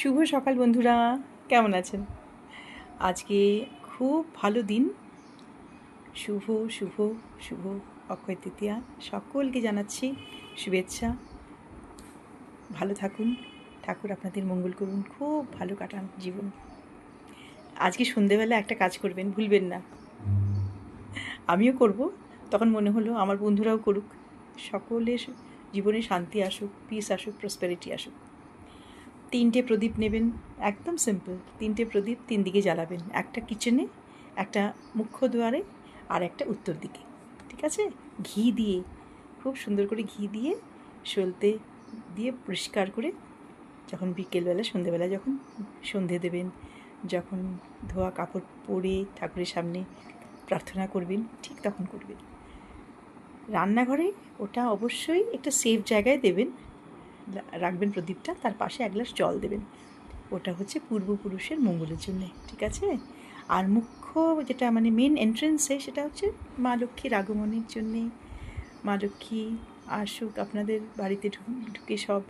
শুভ সকাল বন্ধুরা, কেমন আছেন? আজকে খুব ভালো দিন। শুভ শুভ শুভ অক্ষয় তৃতীয়া। সকলকে জানাচ্ছি শুভেচ্ছা। ভালো থাকুন, ঠাকুর আপনাদের মঙ্গল করুন, খুব ভালো কাটান জীবন। আজকে সন্ধেবেলা একটা কাজ করবেন, ভুলবেন না। আমিও করব, তখন মনে হলো আমার বন্ধুরাও করুক। সকলের জীবনে শান্তি আসুক, পিস আসুক, প্রসপেরিটি আসুক। 3টে প্রদীপ নেবেন, একদম সিম্পল। 3টে প্রদীপ 3 দিকে জ্বালাবেন, একটা কিচেনে, একটা মুখ্য দুয়ারে, আর একটা উত্তর দিকে। ঠিক আছে? ঘি দিয়ে, খুব সুন্দর করে ঘি দিয়ে, সলতে দিয়ে পরিষ্কার করে, যখন বিকেলবেলা সন্ধেবেলা যখন সন্ধে দেবেন, যখন ধোয়া কাপড় পরে ঠাকুরের সামনে প্রার্থনা করবেন, ঠিক তখন করবেন। রান্নাঘরে ওটা অবশ্যই একটা সেফ জায়গায় দেবেন, রাখবেন প্রদীপটা, তার পাশে 1 গ্লাস জল দেবেন। ওটা হচ্ছে পূর্বপুরুষের মঙ্গলের জন্যে, ঠিক আছে? আর মুখ্য যেটা মানে মেন এন্ট্রেন্সে, সেটা হচ্ছে মা লক্ষ্মীর আগমনের জন্যে। মা লক্ষ্মী আসুক আপনাদের বাড়িতে, ঢুকে সব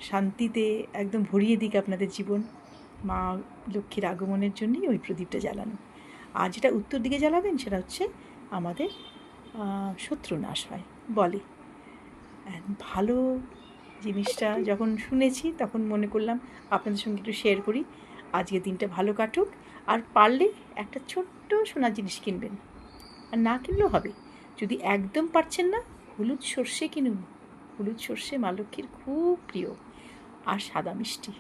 শান্তিতে একদম ভরিয়ে দিক আপনাদের জীবন। মা লক্ষ্মীর আগমনের জন্যই ওই প্রদীপটা জ্বালানো। আর যেটা উত্তর দিকে জ্বালাবেন, সেটা হচ্ছে আমাদের শত্রু নাশ হয় বলে। ভালো জিনিসটা যখন শুনেছি, তখন মনে করলাম আপনাদের সঙ্গে একটু শেয়ার করি। আজকে দিনটা ভালো কাটুক। আর পারলে একটা ছোট্ট সোনার জিনিস কিনবেন, আর না কিনলেও হবে। যদি একদম পারছেন না, হলুদ সর্ষে কিনুন। হলুদ সর্ষে মা লক্ষ্মীর খুব প্রিয়। আর সাদা মিষ্টি।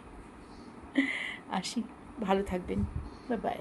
আসি, ভালো থাকবেন, বাই বাই।